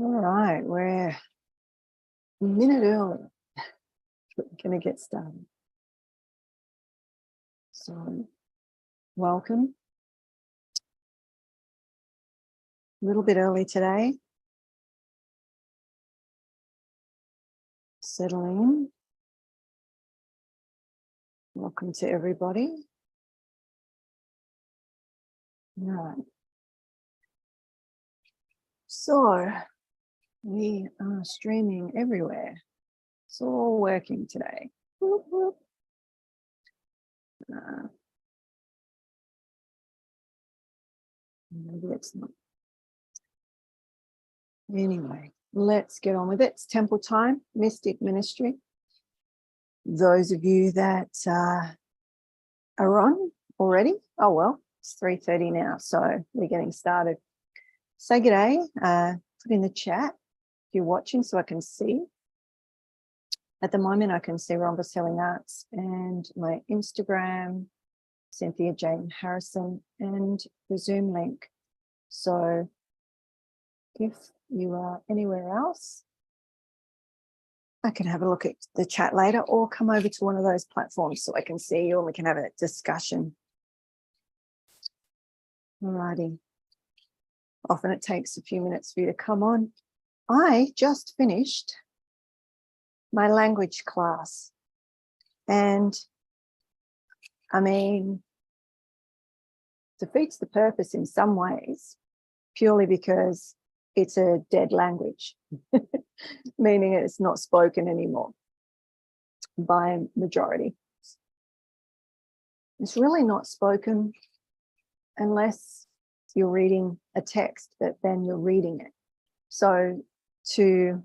All right, we're a minute early. We're going to get started. So, welcome. A little bit early today. Settle in. Welcome to everybody. All right. So, we are streaming everywhere. It's all working today. Whoop, whoop. Maybe it's not. Anyway, let's get on with it. It's temple time, Mystic Ministry. Those of you that are on already, oh well, it's 3:30 now, so we're getting started. Say good day, put in the chat if you're watching so I can see. At the moment, I can see Rhomba Selling Arts and my Instagram, Cynthia Jane Harrison, and the Zoom link. So if you are anywhere else, I can have a look at the chat later or come over to one of those platforms so I can see you and we can have a discussion. Alrighty. Often it takes a few minutes for you to come on. I just finished my language class. And I mean, defeats the purpose in some ways, purely because it's a dead language, meaning it's not spoken anymore by majority. It's really not spoken unless you're reading a text, but then you're reading it. So to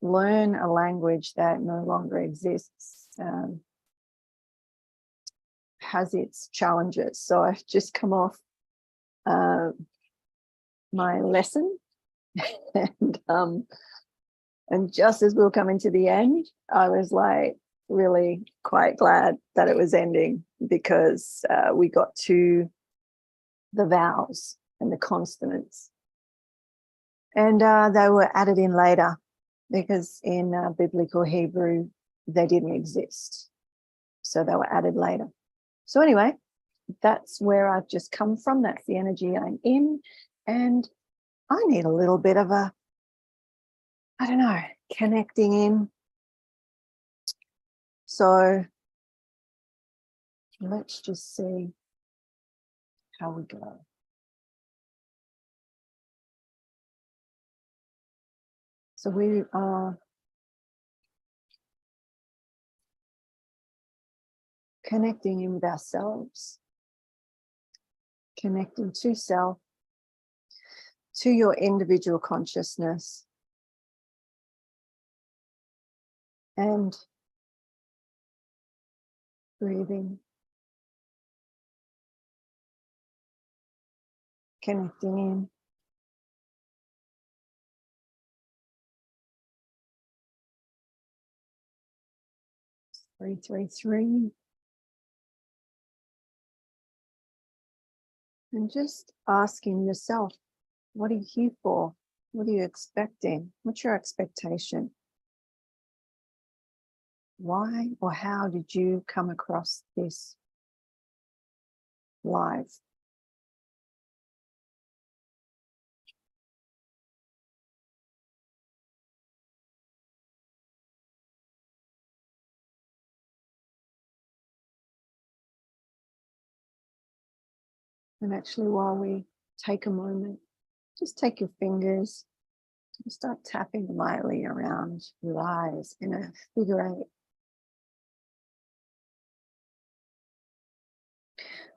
learn a language that no longer exists has its challenges. So I've just come off my lesson and just as we were coming to the end, I was like really quite glad that it was ending because we got to the vowels and the consonants, and they were added in later because in biblical Hebrew they didn't exist, so they were added later. So anyway, that's where I've just come from. That's the energy I'm in, and I need a little bit of a, I don't know, connecting in. So let's just see how we go. So we are connecting in with ourselves, connecting to self, to your individual consciousness, and breathing, connecting in. Three, 3, 3. And just asking yourself, what are you here for? What are you expecting? What's your expectation? Why or how did you come across this live? And actually, while we take a moment, just take your fingers and start tapping lightly around your eyes in a figure 8.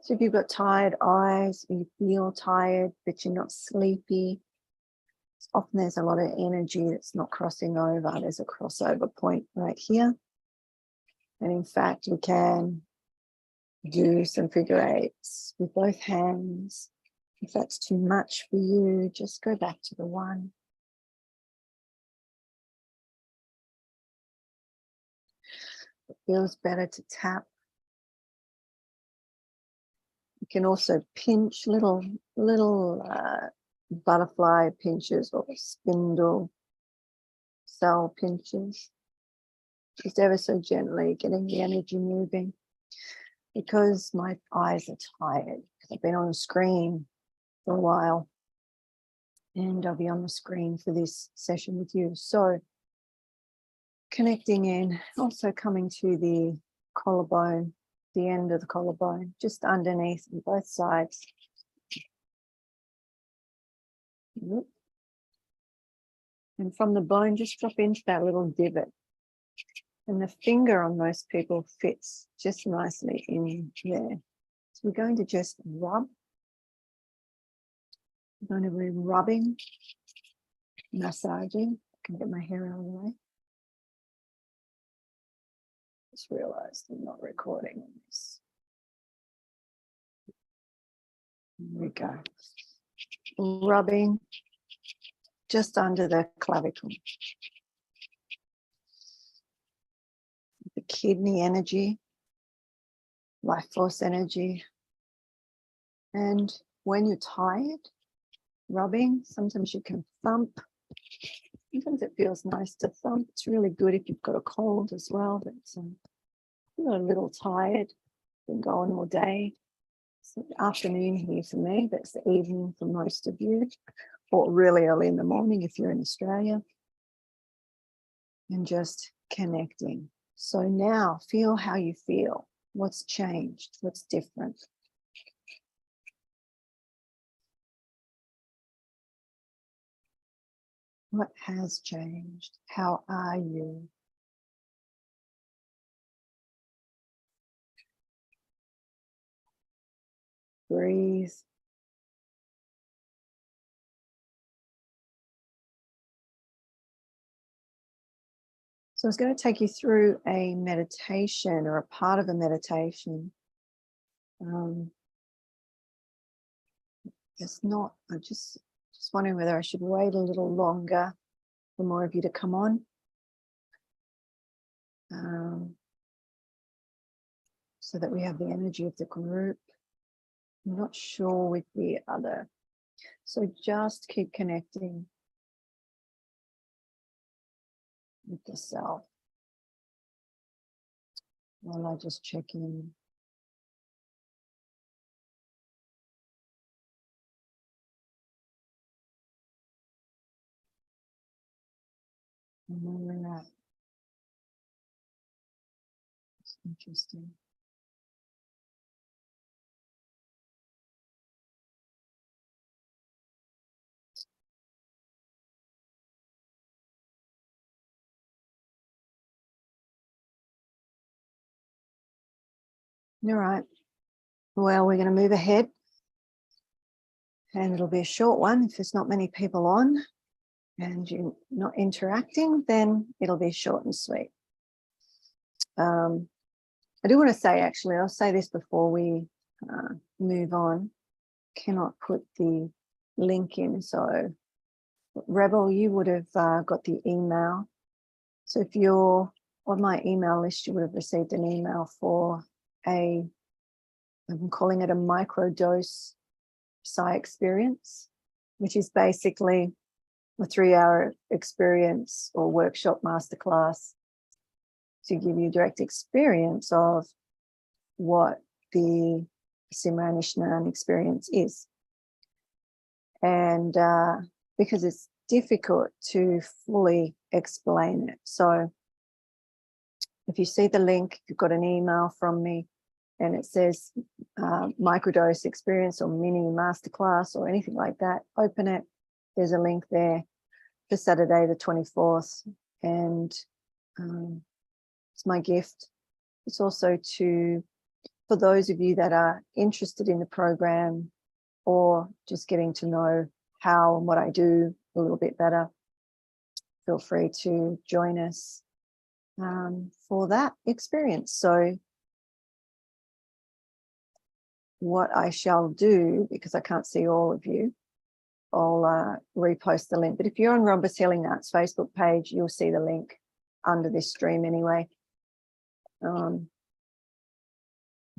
So if you've got tired eyes, you feel tired, but you're not sleepy, often there's a lot of energy that's not crossing over. There's a crossover point right here. And in fact, we can do some figure 8s with both hands. If that's too much for you, just go back to the 1. It feels better to tap. You can also pinch little butterfly pinches or spindle cell pinches. Just ever so gently getting the energy moving, because my eyes are tired because I've been on the screen for a while, and I'll be on the screen for this session with you. So connecting in, also coming to the collarbone, the end of the collarbone, just underneath on both sides. And from the bone, just drop into that little divot. And the finger on most people fits just nicely in there. So we're going to just rub. We're going to be rubbing, massaging. I can get my hair out of the way. Just realized I'm not recording on this. There we go. Rubbing just under the clavicle. The kidney energy, life force energy. And when you're tired, rubbing, sometimes you can thump. Sometimes it feels nice to thump. It's really good if you've got a cold as well. But you're a little tired, been going all day. It's the afternoon here for me, but it's the evening for most of you, or really early in the morning if you're in Australia. And just connecting. So now feel how you feel. What's changed? What's different? What has changed? How are you? Breathe. So I was going to take you through a meditation, or a part of a meditation. It's not, I'm just wondering whether I should wait a little longer for more of you to come on. So that we have the energy of the group. I'm not sure with the other. So just keep connecting with the self while I just check in. And where we're at. It's interesting. All right. Well, we're going to move ahead. And it'll be a short one. If there's not many people on and you're not interacting, then it'll be short and sweet. I do want to say, actually, I'll say this before we move on. Cannot put the link in. So, Rebel, you would have got the email. So if you're on my email list, you would have received an email for I'm calling it a microdose Psi experience, which is basically a 3-hour experience or workshop masterclass to give you direct experience of what the Simran experience is. And because it's difficult to fully explain it. So if you see the link, you've got an email from me and it says microdose experience or mini masterclass or anything like that, open it. There's a link there for Saturday the 24th. And it's my gift. It's also for those of you that are interested in the program or just getting to know how and what I do a little bit better, feel free to join us for that experience. So what I shall do, because I can't see all of you, I'll repost the link. But if you're on Rhombus Healing Arts Facebook page, you'll see the link under this stream anyway.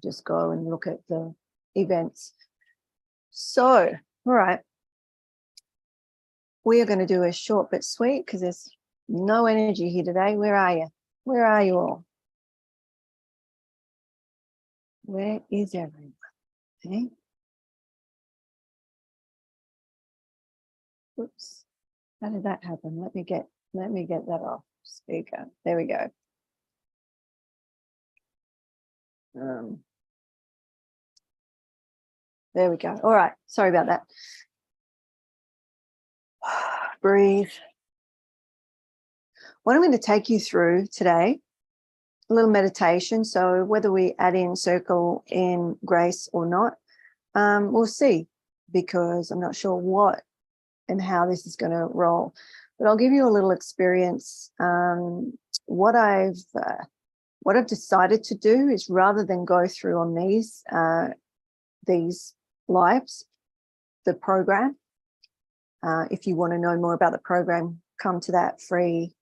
Just go and look at the events. So, all right. we are going to do a short but sweet because there's no energy here today. Where are you? Where are you all? Where is everyone? Okay. Oops. How did that happen? Let me get that off speaker. There we go. There we go. All right. Sorry about that. Breathe. What I'm going to take you through today, a little meditation. So whether we add in circle in grace or not, we'll see, because I'm not sure what and how this is going to roll. But I'll give you a little experience. What I've decided to do is, rather than go through on these lives, the program. If you want to know more about the program, come to that free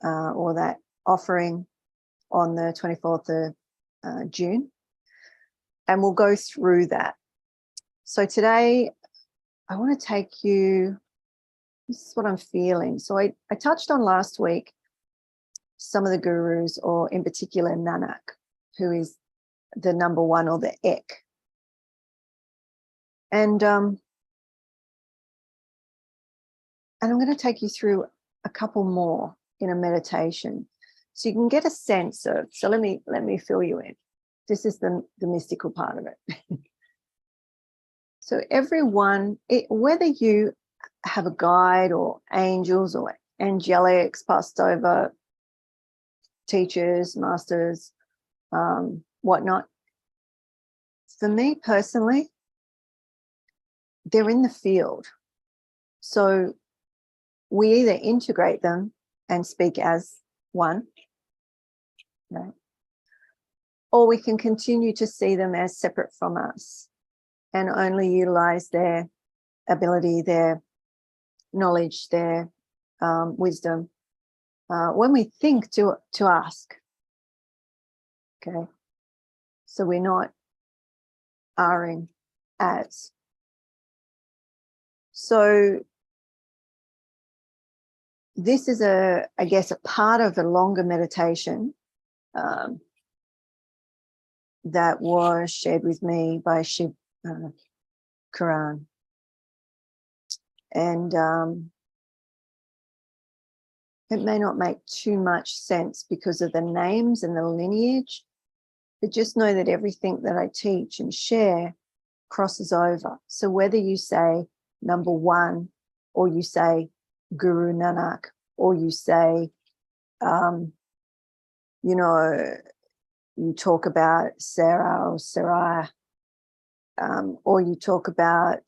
or that offering on the 24th of June, and we'll go through that. So today I want to take you, this is what I'm feeling. So I touched on last week some of the gurus, or in particular Nanak, who is the number one, or the ek. And I'm going to take you through a couple more in a meditation, so you can get a sense of. So let me fill you in. This is the mystical part of it. So everyone, whether you have a guide or angels or angelics, passed over teachers, masters, whatnot. For me personally, they're in the field. So we either integrate them and speak as one, right? Or we can continue to see them as separate from us and only utilize their ability, their knowledge, their wisdom when we think to ask. Okay, so we're not R-ing as. So this is I guess a part of a longer meditation that was shared with me by Shiv Quran. And it may not make too much sense because of the names and the lineage, but just know that everything that I teach and share crosses over. So whether you say number one, or you say Guru Nanak, or you say, you talk about Sarah or Sarai, or you talk about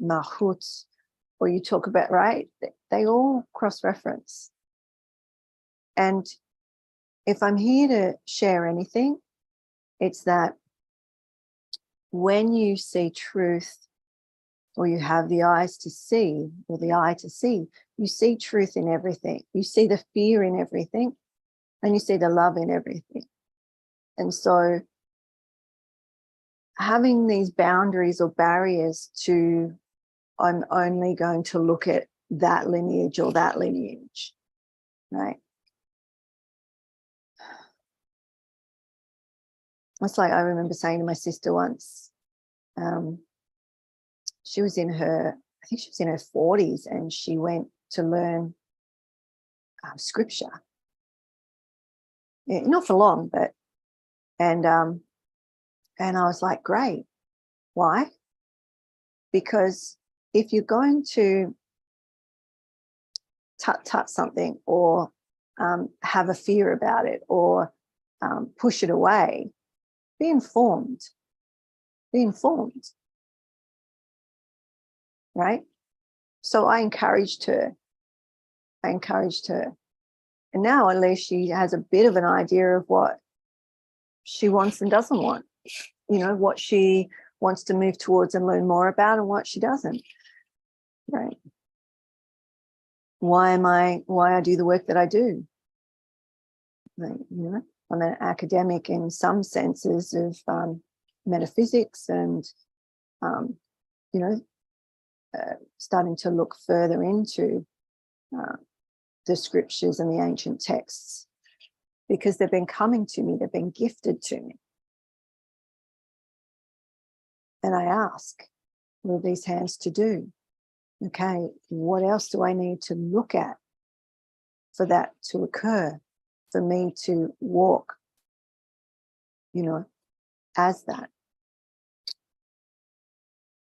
Mahut, or you talk about, right? They all cross-reference. And if I'm here to share anything, it's that when you see truth, or you have the eyes to see, or the eye to see, you see truth in everything. You see the fear in everything, and you see the love in everything. And so having these boundaries or barriers to, I'm only going to look at that lineage or that lineage, right? It's like, I remember saying to my sister once, she was in her 40s, and she went to learn scripture. Yeah, not for long, but, and I was like, great. Why? Because if you're going to tut something, or have a fear about it, or push it away, be informed. Be informed. Right? So I encouraged her. And now at least she has a bit of an idea of what she wants and doesn't want. What she wants to move towards and learn more about, and what she doesn't. Right? Why I do the work that I do. Like, I'm an academic in some senses of metaphysics and, starting to look further into the scriptures and the ancient texts, because they've been coming to me, they've been gifted to me. And I ask, what are these hands to do? Okay, what else do I need to look at for that to occur, for me to walk, as that?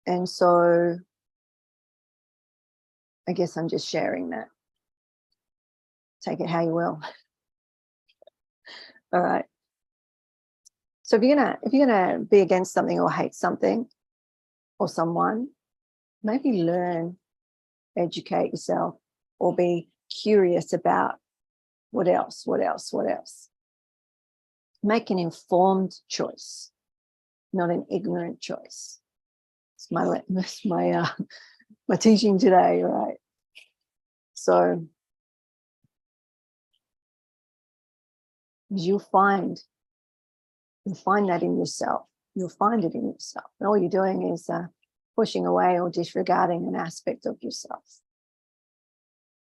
And so I guess I'm just sharing that. Take it how you will. All right. So if you're gonna be against something or hate something or someone, maybe learn, educate yourself, or be curious about what else. Make an informed choice, not an ignorant choice. It's my teaching today, right? So you'll find that in yourself. You'll find it in yourself. And all you're doing is pushing away or disregarding an aspect of yourself.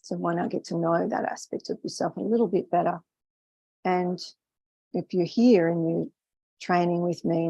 So why not get to know that aspect of yourself a little bit better? And if you're here and you're training with me